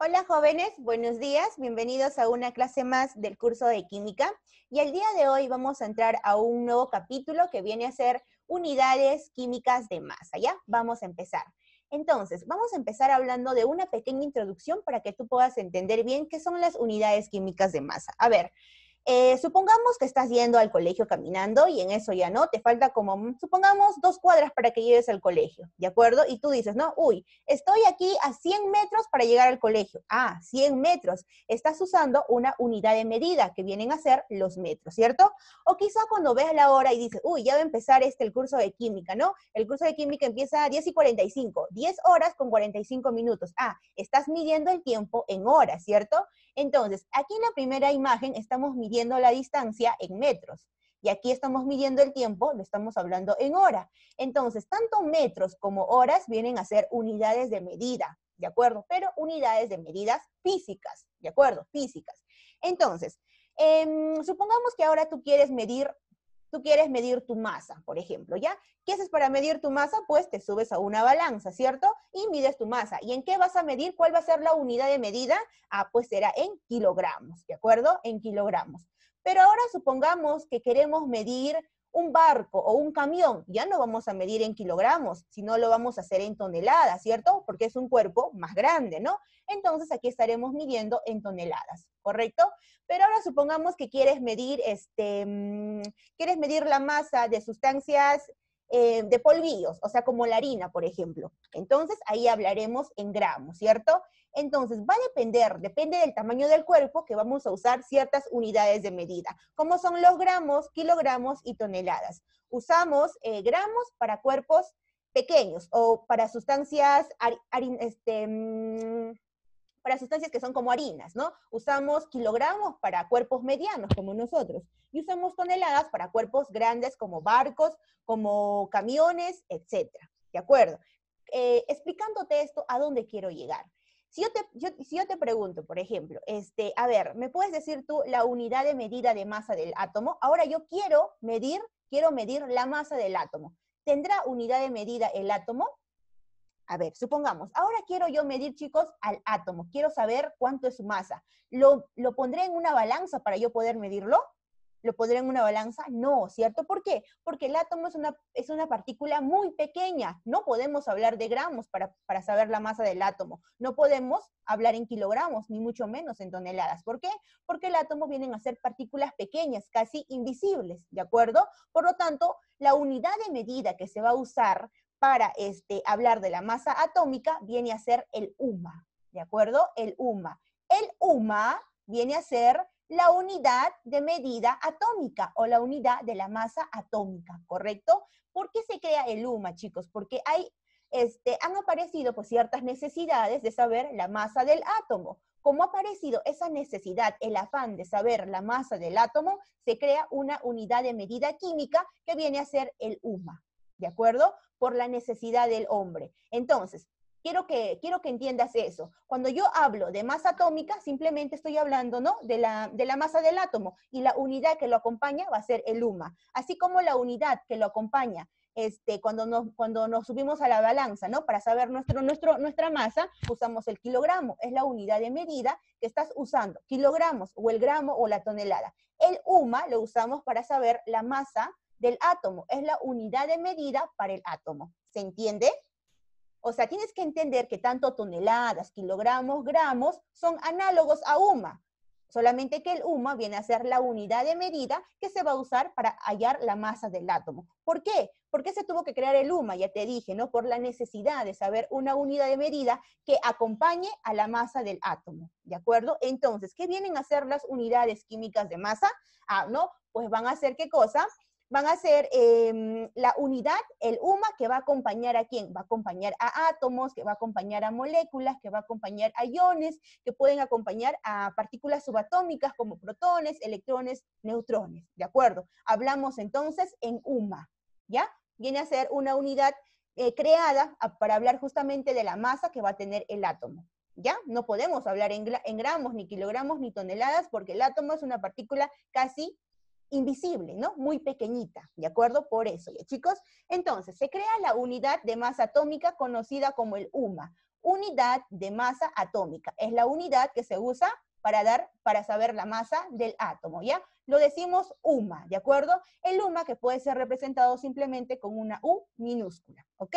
Hola jóvenes, buenos días, bienvenidos a una clase más del curso de química y el día de hoy vamos a entrar a un nuevo capítulo que viene a ser unidades químicas de masa, ¿ya? Vamos a empezar. Entonces, vamos a empezar hablando de una pequeña introducción para que tú puedas entender bien qué son las unidades químicas de masa. A ver, supongamos que estás yendo al colegio caminando y en eso ya no, te falta como, supongamos, 2 cuadras para que llegues al colegio, ¿de acuerdo? Y tú dices, no, uy, estoy aquí a 100 metros para llegar al colegio. Ah, 100 metros. Estás usando una unidad de medida que vienen a ser los metros, ¿cierto? O quizá cuando veas la hora y dices, uy, ya va a empezar el curso de química, ¿no? El curso de química empieza a 10:45, 10 horas con 45 minutos. Ah, estás midiendo el tiempo en horas, ¿cierto? Entonces, aquí en la primera imagen estamos midiendo la distancia en metros. Y aquí estamos midiendo el tiempo, lo estamos hablando en hora. Entonces, tanto metros como horas vienen a ser unidades de medida, ¿de acuerdo? Pero unidades de medidas físicas, ¿de acuerdo? Físicas. Entonces, supongamos que ahora tú quieres medir tu masa, por ejemplo, ¿ya? ¿Qué haces para medir tu masa? Pues te subes a una balanza, ¿cierto? Y mides tu masa. ¿Y en qué vas a medir? ¿Cuál va a ser la unidad de medida? Ah, pues será en kilogramos, ¿de acuerdo? En kilogramos. Pero ahora supongamos que queremos medir un barco o un camión. Ya no vamos a medir en kilogramos, sino lo vamos a hacer en toneladas, ¿cierto? Porque es un cuerpo más grande, ¿no? Entonces aquí estaremos midiendo en toneladas, ¿correcto? Pero ahora supongamos que quieres medir la masa de sustancias de polvillos, o sea, como la harina, por ejemplo. Entonces, ahí hablaremos en gramos, ¿cierto? Entonces, depende del tamaño del cuerpo que vamos a usar ciertas unidades de medida, como son los gramos, kilogramos y toneladas. Usamos gramos para cuerpos pequeños o para sustancias para sustancias que son como harinas, ¿no? Usamos kilogramos para cuerpos medianos, como nosotros, y usamos toneladas para cuerpos grandes, como barcos, como camiones, etcétera. ¿De acuerdo? Explicándote esto, ¿a dónde quiero llegar? Si yo te pregunto, por ejemplo, a ver, ¿me puedes decir tú la unidad de medida de masa del átomo? Ahora yo quiero medir la masa del átomo. ¿Tendrá unidad de medida el átomo? A ver, supongamos, ahora quiero yo medir, chicos, al átomo. Quiero saber cuánto es su masa. ¿Lo pondré en una balanza para yo poder medirlo? ¿Lo pondré en una balanza? No, ¿cierto? ¿Por qué? Porque el átomo es una partícula muy pequeña. No podemos hablar de gramos para saber la masa del átomo. No podemos hablar en kilogramos, ni mucho menos en toneladas. ¿Por qué? Porque el átomo vienen a ser partículas pequeñas, casi invisibles, ¿de acuerdo? Por lo tanto, la unidad de medida que se va a usar para hablar de la masa atómica viene a ser el UMA, ¿de acuerdo? El UMA. El UMA viene a ser la unidad de medida atómica o la unidad de la masa atómica, ¿correcto? ¿Por qué se crea el UMA, chicos? Porque han aparecido pues, ciertas necesidades de saber la masa del átomo. Como ha aparecido esa necesidad, el afán de saber la masa del átomo, se crea una unidad de medida química que viene a ser el UMA, ¿de acuerdo? Por la necesidad del hombre. Entonces, quiero que entiendas eso. Cuando yo hablo de masa atómica, simplemente estoy hablando, ¿no? de la masa del átomo, y la unidad que lo acompaña va a ser el UMA. Así como la unidad que lo acompaña cuando nos subimos a la balanza, ¿no? Para saber nuestra masa, usamos el kilogramo. Es la unidad de medida que estás usando, kilogramos, o el gramo, o la tonelada. El UMA lo usamos para saber la masa del átomo. Es la unidad de medida para el átomo. ¿Se entiende? O sea, tienes que entender que tanto toneladas, kilogramos, gramos son análogos a UMA. Solamente que el UMA viene a ser la unidad de medida que se va a usar para hallar la masa del átomo. ¿Por qué? ¿Por qué se tuvo que crear el UMA? Ya te dije, ¿no? Por la necesidad de saber una unidad de medida que acompañe a la masa del átomo. ¿De acuerdo? Entonces, ¿qué vienen a ser las unidades químicas de masa? Ah, ¿no? Pues van a ser, ¿qué cosa? Van a ser la unidad, el UMA, que va a acompañar ¿a quién? Va a acompañar a átomos, que va a acompañar a moléculas, que va a acompañar a iones, que pueden acompañar a partículas subatómicas como protones, electrones, neutrones, ¿de acuerdo? Hablamos entonces en UMA, ¿ya? Viene a ser una unidad creada para hablar justamente de la masa que va a tener el átomo. ¿Ya? No podemos hablar en gramos, ni kilogramos, ni toneladas, porque el átomo es una partícula casi invisible, ¿no? Muy pequeñita, ¿de acuerdo? Por eso, ¿ya, chicos? Entonces, se crea la unidad de masa atómica conocida como el UMA. unidad de masa atómica. Es la unidad que se usa para saber la masa del átomo, ¿ya? Lo decimos UMA, ¿de acuerdo? El UMA que puede ser representado simplemente con una U minúscula, ¿ok?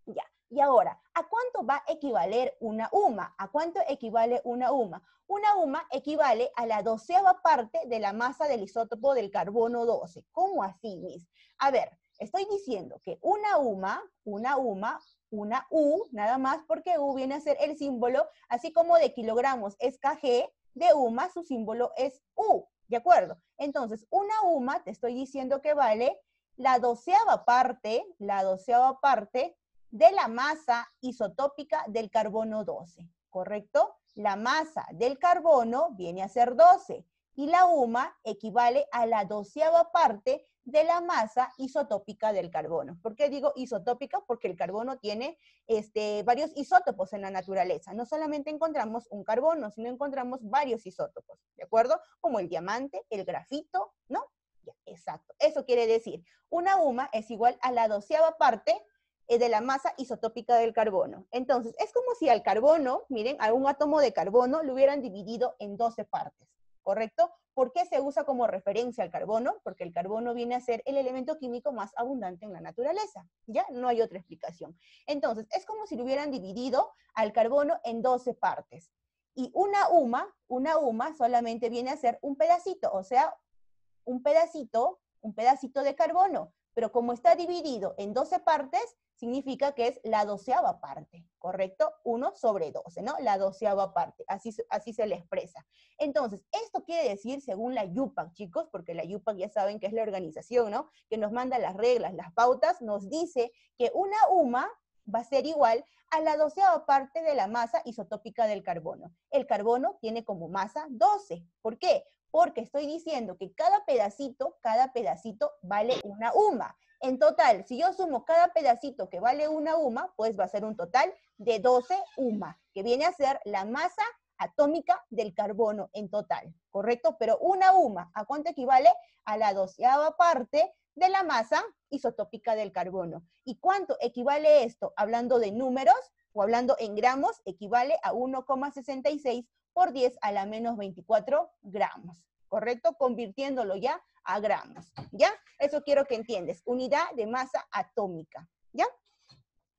Ya. Y ahora, ¿a cuánto va a equivaler una UMA? ¿A cuánto equivale una UMA? Una UMA equivale a la 12ª parte de la masa del isótopo del carbono 12. ¿Cómo así, Miss? A ver, estoy diciendo que una U, nada más porque U viene a ser el símbolo, así como de kilogramos es kg, de UMA su símbolo es U, ¿de acuerdo? Entonces, una UMA te estoy diciendo que vale la 12ª parte de la masa isotópica del carbono 12, ¿correcto? La masa del carbono viene a ser 12 y la UMA equivale a la 12ª parte de la masa isotópica del carbono. ¿Por qué digo isotópica? Porque el carbono tiene varios isótopos en la naturaleza. No solamente encontramos un carbono, sino encontramos varios isótopos, ¿de acuerdo? Como el diamante, el grafito, ¿no? Ya, exacto. Eso quiere decir, una UMA es igual a la 12ª parte de la masa isotópica del carbono. Entonces, es como si al carbono, miren, a un átomo de carbono lo hubieran dividido en 12 partes, ¿correcto? ¿Por qué se usa como referencia al carbono? Porque el carbono viene a ser el elemento químico más abundante en la naturaleza, ¿ya? No hay otra explicación. Entonces, es como si lo hubieran dividido al carbono en 12 partes. Y una UMA solamente viene a ser un pedacito, o sea, un pedacito de carbono, pero como está dividido en 12 partes, significa que es la 12ª parte, ¿correcto? 1 sobre 12, ¿no? La 12ª parte, así se le expresa. Entonces, esto quiere decir, según la YUPAC, chicos, porque la YUPAC ya saben que es la organización, ¿no? Que nos manda las reglas, las pautas, nos dice que una UMA va a ser igual a la 12ª parte de la masa isotópica del carbono. El carbono tiene como masa 12. ¿Por qué? Porque estoy diciendo que cada pedacito vale una UMA. En total, si yo sumo cada pedacito que vale una UMA, pues va a ser un total de 12 UMA, que viene a ser la masa atómica del carbono en total, ¿correcto? Pero una UMA, ¿a cuánto equivale? A la 12ª parte de la masa isotópica del carbono. ¿Y cuánto equivale esto? Hablando de números o hablando en gramos, equivale a 1,66 por 10 a la menos 24 gramos, ¿correcto? Convirtiéndolo ya a gramos, ¿ya? Eso quiero que entiendas, unidad de masa atómica, ¿ya?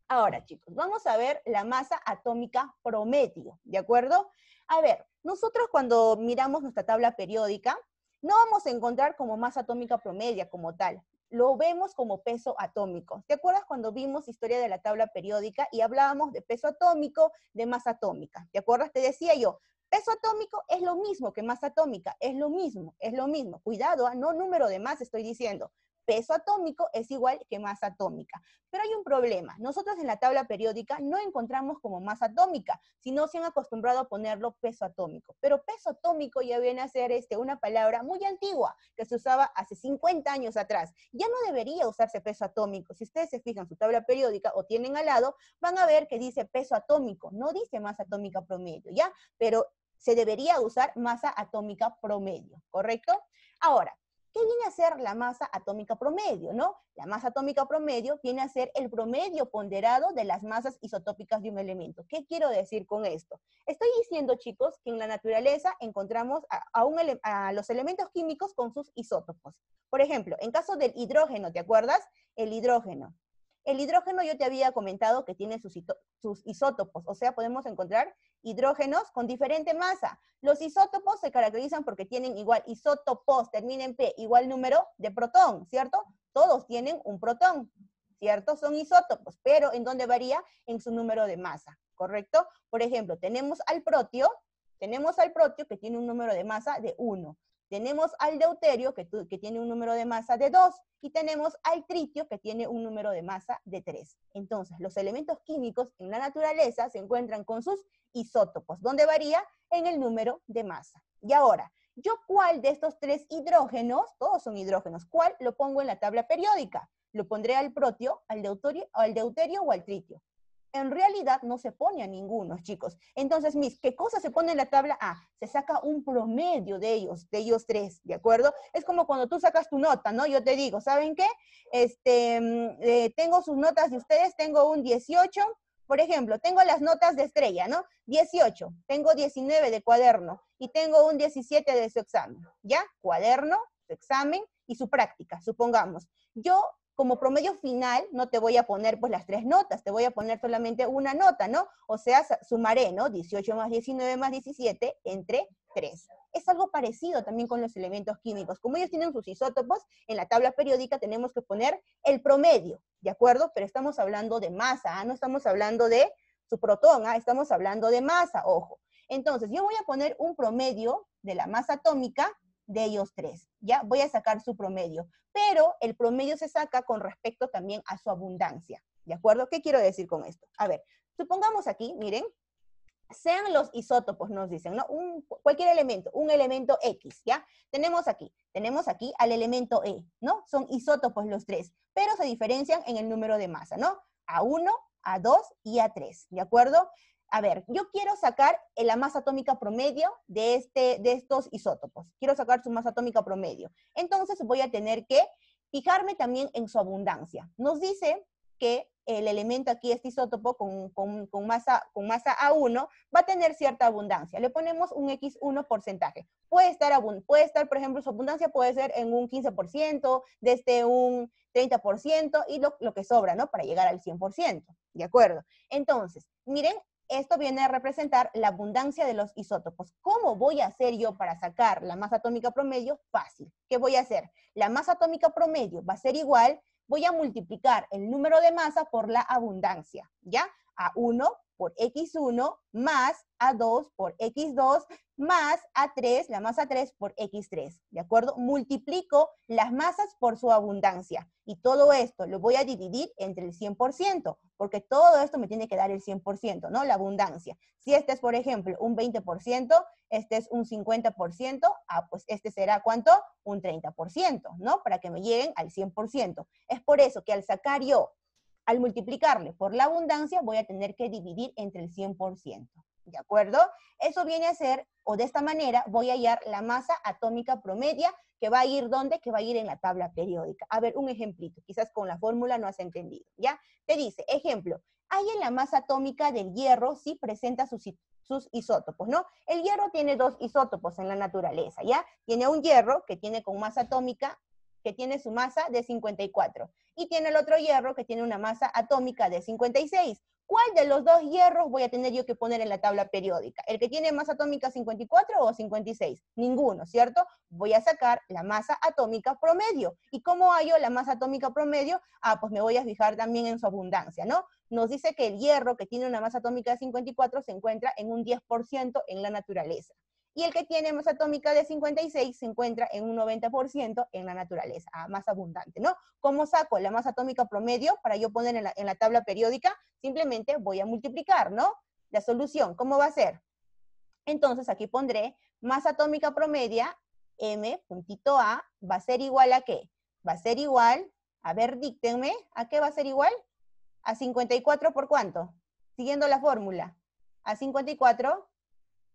Ahora, chicos, vamos a ver la masa atómica promedio, ¿de acuerdo? A ver, nosotros cuando miramos nuestra tabla periódica, no vamos a encontrar como masa atómica promedio como tal, lo vemos como peso atómico. ¿Te acuerdas cuando vimos historia de la tabla periódica y hablábamos de peso atómico, de masa atómica? ¿Te acuerdas? Te decía yo, peso atómico es lo mismo que masa atómica, es lo mismo. Cuidado, no número de masa estoy diciendo. Peso atómico es igual que masa atómica. Pero hay un problema. Nosotros en la tabla periódica no encontramos como masa atómica, sino se han acostumbrado a ponerlo peso atómico. Pero peso atómico ya viene a ser una palabra muy antigua que se usaba hace 50 años atrás. Ya no debería usarse peso atómico. Si ustedes se fijan en su tabla periódica o tienen al lado, van a ver que dice peso atómico, no dice masa atómica promedio, ¿ya? Pero se debería usar masa atómica promedio, ¿correcto? Ahora, ¿qué viene a ser la masa atómica promedio, no? La masa atómica promedio viene a ser el promedio ponderado de las masas isotópicas de un elemento. ¿Qué quiero decir con esto? Estoy diciendo, chicos, que en la naturaleza encontramos a los elementos químicos con sus isótopos. Por ejemplo, en caso del hidrógeno, ¿te acuerdas? El hidrógeno. El hidrógeno yo te había comentado que tiene sus isótopos, o sea, podemos encontrar hidrógenos con diferente masa. Los isótopos se caracterizan porque tienen igual isótopos, termina en P, igual número de protón, ¿cierto? Todos tienen un protón, ¿cierto? Son isótopos, pero ¿en dónde varía? En su número de masa, ¿correcto? Por ejemplo, tenemos al protio que tiene un número de masa de 1. Tenemos al deuterio, que tiene un número de masa de 2, y tenemos al tritio, que tiene un número de masa de 3. Entonces, los elementos químicos en la naturaleza se encuentran con sus isótopos, donde varía en el número de masa. Y ahora, ¿yo cuál de estos 3 hidrógenos, todos son hidrógenos, cuál lo pongo en la tabla periódica? ¿Lo pondré al protio, al deuterio o al tritio? En realidad no se pone a ninguno, chicos. Entonces, ¿qué cosa se pone en la tabla A? Se saca un promedio de ellos 3, ¿de acuerdo? Es como cuando tú sacas tu nota, ¿no? Yo te digo, ¿saben qué? Tengo sus notas de ustedes, tengo un 18, Por ejemplo, tengo las notas de estrella, ¿no? 18, tengo 19 de cuaderno y tengo un 17 de su examen, ¿ya? Cuaderno, su examen y su práctica, supongamos. Yo, como promedio final, no te voy a poner pues las 3 notas, te voy a poner solamente una nota, ¿no? O sea, sumaré, ¿no? 18 más 19 más 17 entre 3. Es algo parecido también con los elementos químicos. Como ellos tienen sus isótopos, en la tabla periódica tenemos que poner el promedio, ¿de acuerdo? Pero estamos hablando de masa, ¿ah? No estamos hablando de su protón, ¿ah? Estamos hablando de masa, ojo. Entonces, yo voy a poner un promedio de la masa atómica de ellos 3, ¿ya? Voy a sacar su promedio, pero el promedio se saca con respecto también a su abundancia, ¿de acuerdo? ¿Qué quiero decir con esto? A ver, supongamos aquí, miren, sean los isótopos, nos dicen, ¿no? Cualquier elemento, un elemento X, ¿ya? Tenemos aquí al elemento E, ¿no? Son isótopos los 3, pero se diferencian en el número de masa, ¿no? A1, A2 y A3, ¿de acuerdo? A ver, yo quiero sacar la masa atómica promedio de estos isótopos. Quiero sacar su masa atómica promedio. Entonces voy a tener que fijarme también en su abundancia. Nos dice que el elemento aquí, este isótopo con masa A1, va a tener cierta abundancia. Le ponemos un X1 porcentaje. Puede estar, por ejemplo, su abundancia puede ser en un 15%, desde un 30% y lo que sobra, ¿no? Para llegar al 100%, ¿de acuerdo? Entonces, miren, esto viene a representar la abundancia de los isótopos. ¿Cómo voy a hacer yo para sacar la masa atómica promedio? Fácil. ¿Qué voy a hacer? La masa atómica promedio va a ser igual, voy a multiplicar el número de masa por la abundancia, ¿ya? A1 por X1 más A2 por X2 más A3, la masa 3 por X3, ¿de acuerdo? Multiplico las masas por su abundancia y todo esto lo voy a dividir entre el 100%, porque todo esto me tiene que dar el 100%, ¿no? La abundancia. Si este es, por ejemplo, un 20%, este es un 50%, pues este será, ¿cuánto? Un 30%, ¿no? Para que me lleguen al 100%. Es por eso que al multiplicarle por la abundancia, voy a tener que dividir entre el 100%, ¿de acuerdo? Eso viene a ser, o de esta manera, voy a hallar la masa atómica promedia, que va a ir, ¿dónde? Que va a ir en la tabla periódica. A ver, un ejemplito, quizás con la fórmula no has entendido, ¿ya? Te dice, ejemplo, hay en la masa atómica del hierro, sí presenta sus isótopos, ¿no? El hierro tiene 2 isótopos en la naturaleza, ¿ya? Tiene un hierro que tiene con masa atómica, que tiene su masa de 54, y tiene el otro hierro que tiene una masa atómica de 56. ¿Cuál de los 2 hierros voy a tener yo que poner en la tabla periódica? ¿El que tiene masa atómica 54 o 56? Ninguno, ¿cierto? Voy a sacar la masa atómica promedio. ¿Y cómo hallo la masa atómica promedio? Pues me voy a fijar también en su abundancia, ¿no? Nos dice que el hierro que tiene una masa atómica de 54 se encuentra en un 10% en la naturaleza. Y el que tiene masa atómica de 56 se encuentra en un 90% en la naturaleza, más abundante, ¿no? ¿Cómo saco la masa atómica promedio para yo poner en la tabla periódica? Simplemente voy a multiplicar, ¿no? La solución, ¿cómo va a ser? Entonces aquí pondré masa atómica promedia, M, puntito A, va a ser igual a ¿qué? Va a ser igual, a ver, díctenme, ¿a qué va a ser igual? A 54 por ¿cuánto? Siguiendo la fórmula. A 54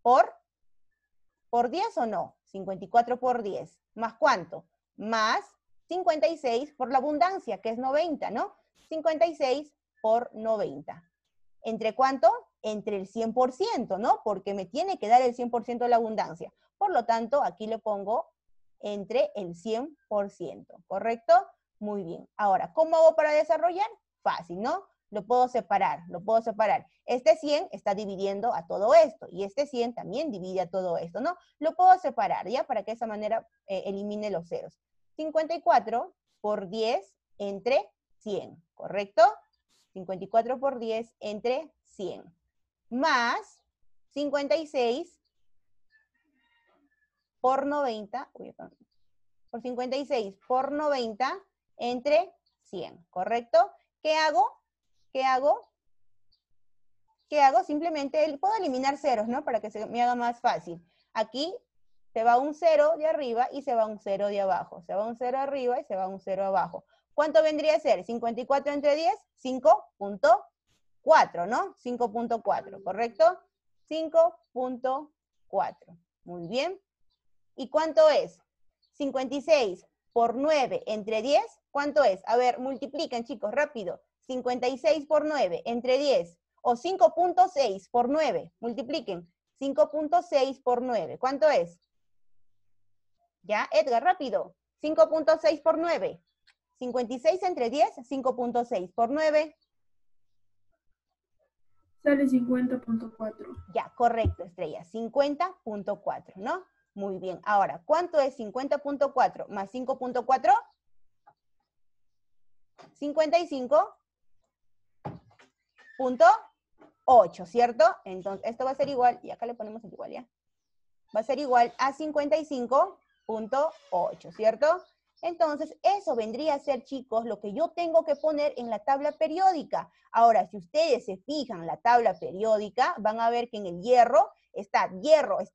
¿por 10 o no? 54 por 10. ¿Más cuánto? Más 56 por la abundancia, que es 90, ¿no? 56 por 90. ¿Entre cuánto? Entre el 100%, ¿no? Porque me tiene que dar el 100% de la abundancia. Por lo tanto, aquí le pongo entre el 100%, ¿correcto? Muy bien. Ahora, ¿cómo hago para desarrollar? Fácil, ¿no? Lo puedo separar. Este 100 está dividiendo a todo esto, y este 100 también divide a todo esto, ¿no? Lo puedo separar, ¿ya? Para que de esa manera elimine los ceros. 54 por 10 entre 100, ¿correcto? 54 por 10 entre 100. Más 56 por 90, por 56 por 90 entre 100, ¿correcto? ¿Qué hago? Simplemente puedo eliminar ceros, ¿no? Para que se me haga más fácil. Aquí se va un 0 de arriba y se va un 0 de abajo. Se va un 0 arriba y se va un 0 abajo. ¿Cuánto vendría a ser? 54 entre 10, 5.4, ¿no? 5.4, ¿correcto? 5.4. Muy bien. ¿Y cuánto es? 56 por 9 entre 10, ¿cuánto es? A ver, multipliquen, chicos, rápido. 56 por 9 entre 10. O 5.6 por 9. Multipliquen. 5.6 por 9. ¿Cuánto es? Ya, Edgar, rápido. 5.6 por 9. 56 entre 10, 5.6 por 9. Sale 50.4. Ya, correcto, Estrella. 50.4, ¿no? Muy bien. Ahora, ¿cuánto es 50.4 más 5.4? 55.8, ¿cierto? Entonces, esto va a ser igual, y acá le ponemos el igual, ¿ya? Va a ser igual a 55.8, ¿cierto? Entonces, eso vendría a ser, chicos, lo que yo tengo que poner en la tabla periódica. Ahora, si ustedes se fijan en la tabla periódica, van a ver que en el hierro, está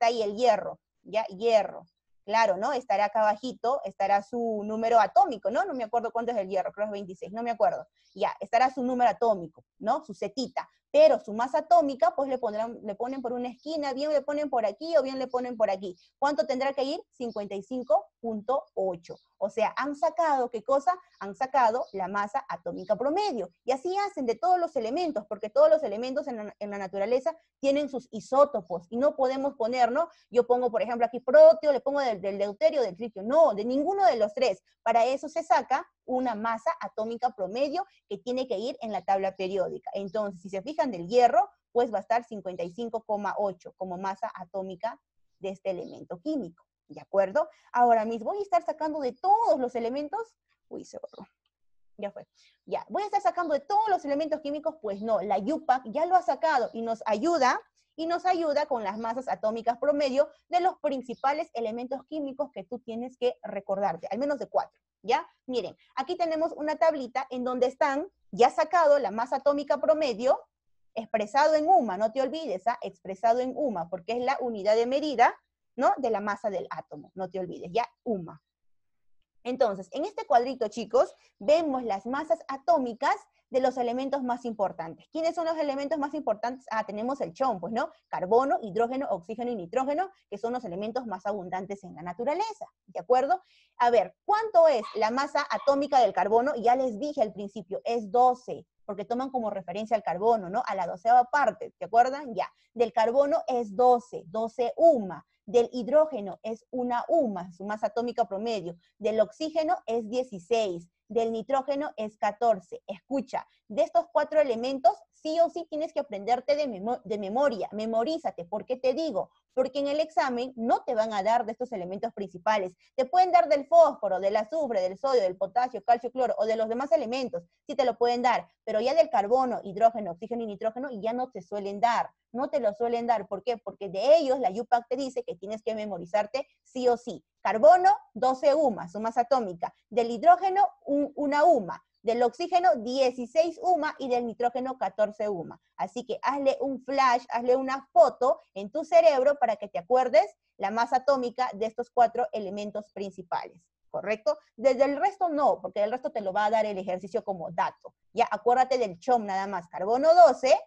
ahí el hierro, ¿ya? Hierro. Claro, ¿no? Estará acá abajito, estará su número atómico, ¿no? No me acuerdo cuánto es el hierro, creo que es 26, no me acuerdo. Ya, estará su número atómico, ¿no? Su zetita. Pero su masa atómica, pues le ponen por una esquina, bien le ponen por aquí o bien le ponen por aquí. ¿Cuánto tendrá que ir? 55.8. O sea, han sacado, ¿qué cosa? Han sacado la masa atómica promedio. Y así hacen de todos los elementos, porque todos los elementos en la naturaleza tienen sus isótopos y no podemos poner, ¿no? Yo pongo, por ejemplo, aquí proteo, le pongo del deuterio, del tritio. No, de ninguno de los tres. Para eso se saca una masa atómica promedio que tiene que ir en la tabla periódica. Entonces, si se fijan del hierro, pues va a estar 55.8 como masa atómica de este elemento químico. ¿De acuerdo? Ahora mismo voy a estar sacando de todos los elementos. Uy, se borró. Ya fue. Ya, voy a estar sacando de todos los elementos químicos, pues no, la UPAC ya lo ha sacado y nos ayuda con las masas atómicas promedio de los principales elementos químicos que tú tienes que recordarte, al menos de 4, ¿ya? Miren, aquí tenemos una tablita en donde están ya sacado la masa atómica promedio, expresado en UMA, no te olvides, expresado en UMA, porque es la unidad de medida, ¿no? De la masa del átomo, no te olvides, ya, UMA. Entonces, en este cuadrito, chicos, vemos las masas atómicas de los elementos más importantes. ¿Quiénes son los elementos más importantes? Tenemos el CHON, pues, ¿no? Carbono, hidrógeno, oxígeno y nitrógeno, que son los elementos más abundantes en la naturaleza, ¿de acuerdo? A ver, ¿cuánto es la masa atómica del carbono? Ya les dije al principio, es 12, porque toman como referencia al carbono, ¿no? A la 12ª parte, ¿te acuerdan? Ya. Del carbono es 12 UMA. Del hidrógeno es una UMA, su masa atómica promedio. Del oxígeno es 16. Del nitrógeno es 14. Escucha, de estos 4 elementos, sí o sí tienes que aprenderte de memoria. Memorízate. ¿Por qué te digo? Porque en el examen no te van a dar de estos elementos principales. Te pueden dar del fósforo, del azufre, del sodio, del potasio, calcio, cloro, o de los demás elementos. Sí te lo pueden dar, pero ya del carbono, hidrógeno, oxígeno y nitrógeno ya no te suelen dar. No te lo suelen dar. ¿Por qué? Porque de ellos la UPAC te dice que tienes que memorizarte sí o sí. Carbono, 12 UMA, su masa atómica. Del hidrógeno, una UMA. Del oxígeno, 16 UMA y del nitrógeno, 14 UMA. Así que hazle un flash, hazle una foto en tu cerebro para que te acuerdes la masa atómica de estos 4 elementos principales. ¿Correcto? Desde el resto no, porque el resto te lo va a dar el ejercicio como dato. Ya, acuérdate del CHOM nada más. Carbono 12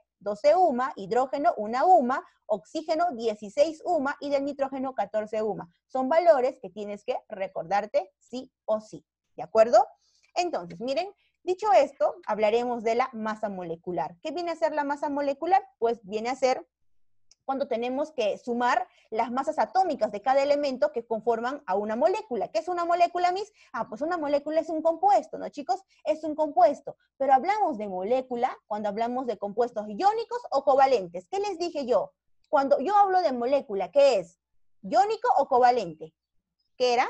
UMA, hidrógeno 1 UMA, oxígeno 16 UMA y del nitrógeno 14 UMA. Son valores que tienes que recordarte sí o sí. ¿De acuerdo? Entonces, miren, dicho esto, hablaremos de la masa molecular. ¿Qué viene a ser la masa molecular? Pues viene a ser cuando tenemos que sumar las masas atómicas de cada elemento que conforman a una molécula. ¿Qué es una molécula, Miss? Pues una molécula es un compuesto, ¿no, chicos? Es un compuesto. Pero hablamos de molécula cuando hablamos de compuestos iónicos o covalentes. ¿Qué les dije yo? Cuando yo hablo de molécula, ¿qué es? ¿Iónico o covalente? ¿Qué era?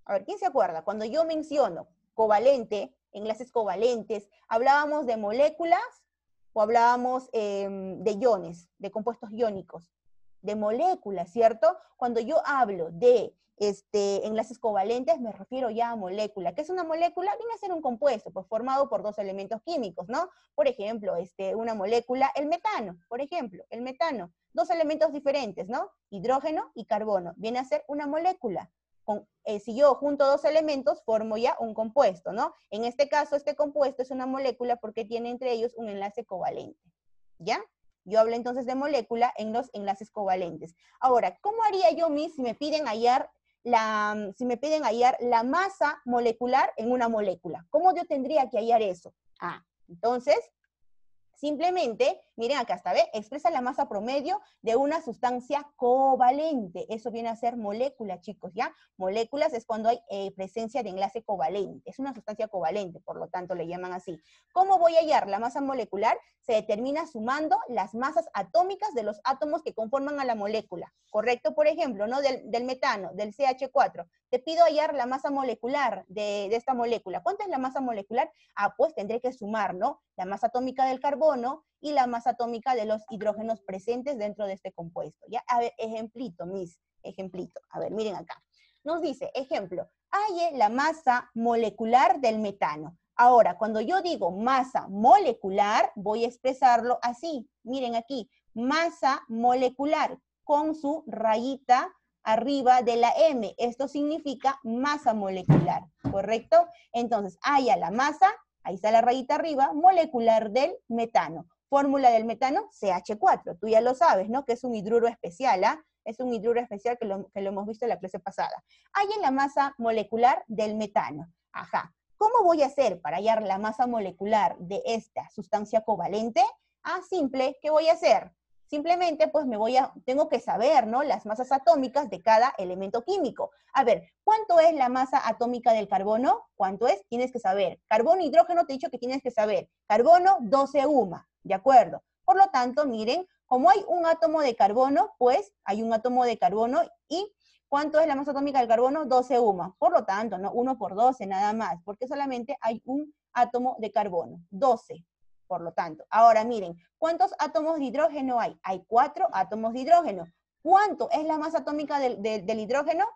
A ver, ¿quién se acuerda? Cuando yo menciono covalente, enlaces covalentes, hablábamos de moléculas o hablábamos de iones, de compuestos iónicos, de moléculas, ¿cierto? Cuando yo hablo de enlaces covalentes, me refiero ya a molécula. ¿Qué es una molécula? Viene a ser un compuesto, pues formado por 2 elementos químicos, ¿no? Por ejemplo, una molécula, el metano, por ejemplo, el metano. 2 elementos diferentes, ¿no? Hidrógeno y carbono. Viene a ser una molécula. Si yo junto 2 elementos, formo ya un compuesto, ¿no? En este caso, este compuesto es una molécula porque tiene entre ellos un enlace covalente, ¿ya? Yo hablo entonces de molécula en los enlaces covalentes. Ahora, ¿cómo haría yo, Miss, si me piden hallar la masa molecular en una molécula? ¿Cómo yo tendría que hallar eso? Entonces, Simplemente, miren acá está, ¿ve? Expresa la masa promedio de una sustancia covalente. Eso viene a ser molécula, chicos, ¿ya? Moléculas es cuando hay presencia de enlace covalente. Es una sustancia covalente, por lo tanto le llaman así. ¿Cómo voy a hallar la masa molecular? Se determina sumando las masas atómicas de los átomos que conforman a la molécula. ¿Correcto? Por ejemplo, ¿no? Del metano, del CH4. Te pido hallar la masa molecular de esta molécula. ¿Cuánta es la masa molecular? Ah, pues tendré que sumar, ¿no? La masa atómica del carbono y la masa atómica de los hidrógenos presentes dentro de este compuesto. ¿Ya? A ver, ejemplito, ejemplito. A ver, miren acá. Nos dice, ejemplo, halle la masa molecular del metano. Ahora, cuando yo digo masa molecular, voy a expresarlo así. Miren aquí, masa molecular con su rayita arriba de la M. Esto significa masa molecular, ¿correcto? Entonces, haya la masa, ahí está la rayita arriba, molecular del metano. Fórmula del metano, CH4. Tú ya lo sabes, ¿no? Que es un hidruro especial, ¿ah? Es un hidruro especial que lo hemos visto en la clase pasada. Haya la masa molecular del metano. Ajá. ¿Cómo voy a hacer para hallar la masa molecular de esta sustancia covalente? Ah, simple. ¿Qué voy a hacer? Simplemente, pues tengo que saber, ¿no? Las masas atómicas de cada elemento químico. A ver, ¿cuánto es la masa atómica del carbono? ¿Cuánto es? Tienes que saber. Carbono, hidrógeno, te he dicho que tienes que saber. Carbono, 12 UMA, ¿de acuerdo? Por lo tanto, miren, como hay un átomo de carbono, pues hay un átomo de carbono y ¿cuánto es la masa atómica del carbono? 12 UMA. Por lo tanto, ¿no? 1 por 12 nada más, porque solamente hay un átomo de carbono, 12. Por lo tanto, ahora miren, ¿cuántos átomos de hidrógeno hay? Hay 4 átomos de hidrógeno. ¿Cuánto es la masa atómica del hidrógeno?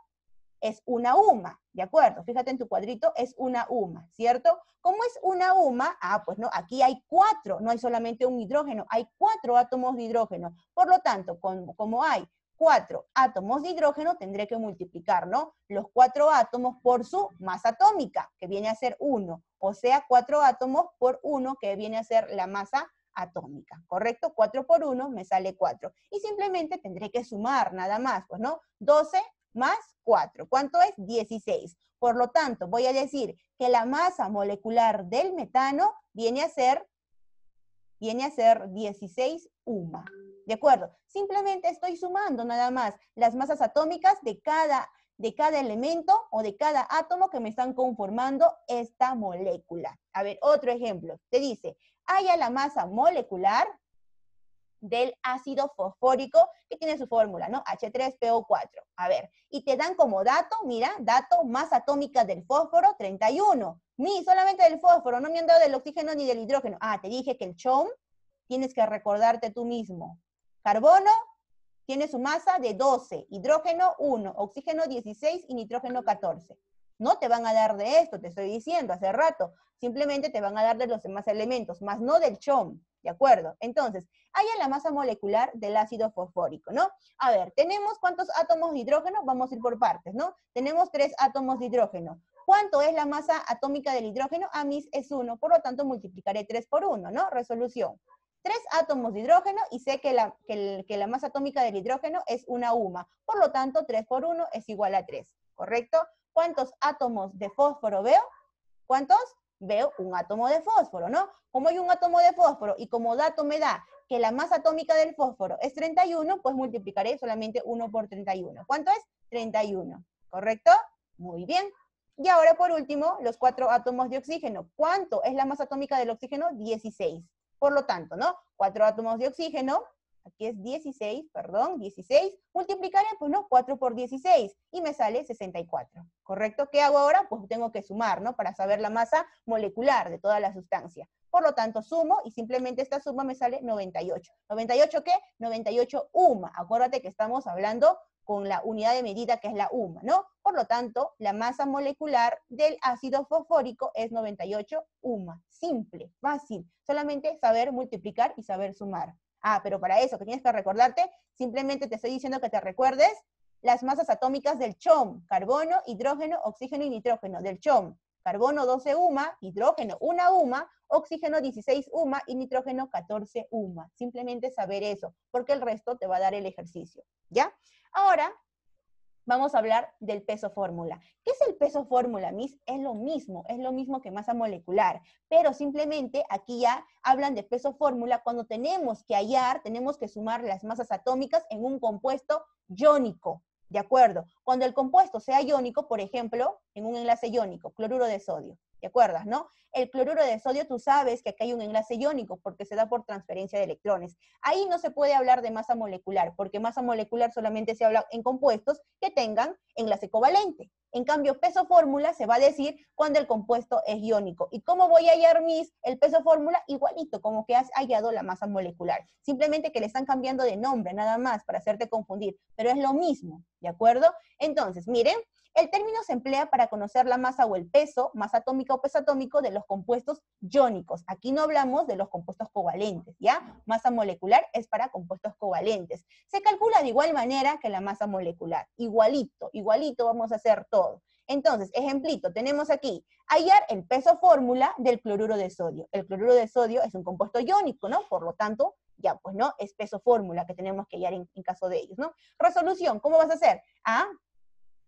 Es una UMA, ¿de acuerdo? Fíjate en tu cuadrito, es una UMA, ¿cierto? ¿Cómo es una UMA? Ah, pues no, aquí hay 4, no hay solamente un hidrógeno, hay 4 átomos de hidrógeno. Por lo tanto, como hay 4 átomos de hidrógeno, tendré que multiplicar, ¿no? Los 4 átomos por su masa atómica, que viene a ser 1. O sea, 4 átomos por 1, que viene a ser la masa atómica, ¿correcto? 4 por 1 me sale 4. Y simplemente tendré que sumar nada más, pues, ¿no? 12 más 4. ¿Cuánto es? 16. Por lo tanto, voy a decir que la masa molecular del metano viene a ser 16 UMA. ¿De acuerdo? Simplemente estoy sumando nada más las masas atómicas de cada elemento o de cada átomo que me están conformando esta molécula. A ver, otro ejemplo. Te dice, haya la masa molecular del ácido fosfórico que tiene su fórmula, ¿no? H3PO4. A ver, y te dan como dato, mira, dato, masa atómica del fósforo, 31. Solamente del fósforo, no me han dado del oxígeno ni del hidrógeno. Ah, te dije que el CHOM, tienes que recordarte tú mismo. Carbono tiene su masa de 12, hidrógeno 1, oxígeno 16 y nitrógeno 14. No te van a dar de esto, te estoy diciendo hace rato. Simplemente te van a dar de los demás elementos, más no del CHOM, ¿de acuerdo? Entonces, haya la masa molecular del ácido fosfórico, ¿no? A ver, ¿tenemos cuántos átomos de hidrógeno? Vamos a ir por partes, ¿no? Tenemos 3 átomos de hidrógeno. ¿Cuánto es la masa atómica del hidrógeno? A mí es 1, por lo tanto multiplicaré 3 por 1, ¿no? Resolución. 3 átomos de hidrógeno y sé que la masa atómica del hidrógeno es una UMA. Por lo tanto, 3 por 1 es igual a 3, ¿correcto? ¿Cuántos átomos de fósforo veo? ¿Cuántos? Veo un átomo de fósforo, ¿no? Como hay un átomo de fósforo y como dato me da que la masa atómica del fósforo es 31, pues multiplicaré solamente 1 por 31. ¿Cuánto es? 31, ¿correcto? Muy bien. Y ahora por último, los 4 átomos de oxígeno. ¿Cuánto es la masa atómica del oxígeno? 16. Por lo tanto, ¿no? 4 átomos de oxígeno, aquí es 16, perdón, 16, multiplicaré, pues, ¿no? 4 por 16, y me sale 64, ¿correcto? ¿Qué hago ahora? Pues tengo que sumar, ¿no? Para saber la masa molecular de toda la sustancia. Por lo tanto, sumo, y simplemente esta suma me sale 98. ¿98 qué? 98 UMA. Acuérdate que estamos hablando con la unidad de medida que es la UMA, ¿no? Por lo tanto, la masa molecular del ácido fosfórico es 98 UMA. Simple, fácil. Solamente saber multiplicar y saber sumar. Ah, pero para eso que tienes que recordarte, simplemente te estoy diciendo que te recuerdes las masas atómicas del CHOM, carbono, hidrógeno, oxígeno y nitrógeno, del CHOM. Carbono 12 UMA, hidrógeno 1 UMA, oxígeno 16 UMA y nitrógeno 14 UMA. Simplemente saber eso, porque el resto te va a dar el ejercicio, ¿ya? Ahora, vamos a hablar del peso fórmula. ¿Qué es el peso fórmula, Miss? Es lo mismo que masa molecular, pero simplemente aquí ya hablan de peso fórmula cuando tenemos que hallar, tenemos que sumar las masas atómicas en un compuesto iónico, ¿de acuerdo? Cuando el compuesto sea iónico, por ejemplo, en un enlace iónico, cloruro de sodio, ¿te acuerdas, no? El cloruro de sodio, tú sabes que acá hay un enlace iónico porque se da por transferencia de electrones. Ahí no se puede hablar de masa molecular, porque masa molecular solamente se habla en compuestos que tengan enlace covalente. En cambio, peso fórmula se va a decir cuando el compuesto es iónico. ¿Y cómo voy a hallar, Miss, el peso fórmula? Igualito, como que has hallado la masa molecular. Simplemente que le están cambiando de nombre, nada más, para hacerte confundir. Pero es lo mismo, ¿de acuerdo? Entonces, miren, el término se emplea para conocer la masa o el peso, masa atómica o peso atómico de los compuestos iónicos. Aquí no hablamos de los compuestos covalentes, ¿ya? Masa molecular es para compuestos covalentes. Se calcula de igual manera que la masa molecular. Igualito vamos a hacer todo. Entonces, ejemplito, tenemos aquí, hallar el peso fórmula del cloruro de sodio. El cloruro de sodio es un compuesto iónico, ¿no? Por lo tanto, ya, pues, ¿no? Es peso fórmula que tenemos que hallar en caso de ellos, ¿no? Resolución, ¿cómo vas a hacer?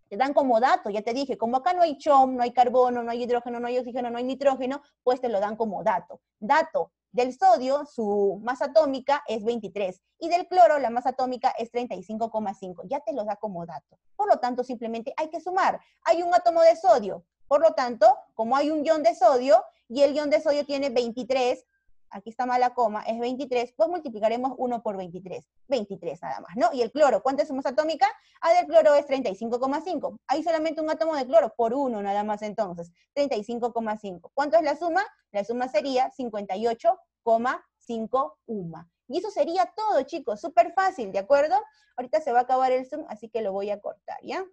Te dan como dato, ya te dije, como acá no hay CHOM, no hay carbono, no hay hidrógeno, no hay oxígeno, no hay nitrógeno, pues te lo dan como dato. Dato, del sodio, su masa atómica es 23, y del cloro, la masa atómica es 35,5, ya te lo da como dato. Por lo tanto, simplemente hay que sumar. Hay un átomo de sodio, por lo tanto, como hay un ion de sodio, y el ion de sodio tiene 23, aquí está mala coma, es 23, pues multiplicaremos 1 por 23, 23 nada más, ¿no? Y el cloro, ¿cuánto es su masa atómica? Del cloro es 35,5, hay solamente un átomo de cloro, por 1 nada más entonces, 35,5. ¿Cuánto es la suma? La suma sería 58,5 UMA. Y eso sería todo, chicos, súper fácil, ¿de acuerdo? Ahorita se va a acabar el Zoom, así que lo voy a cortar, ¿ya?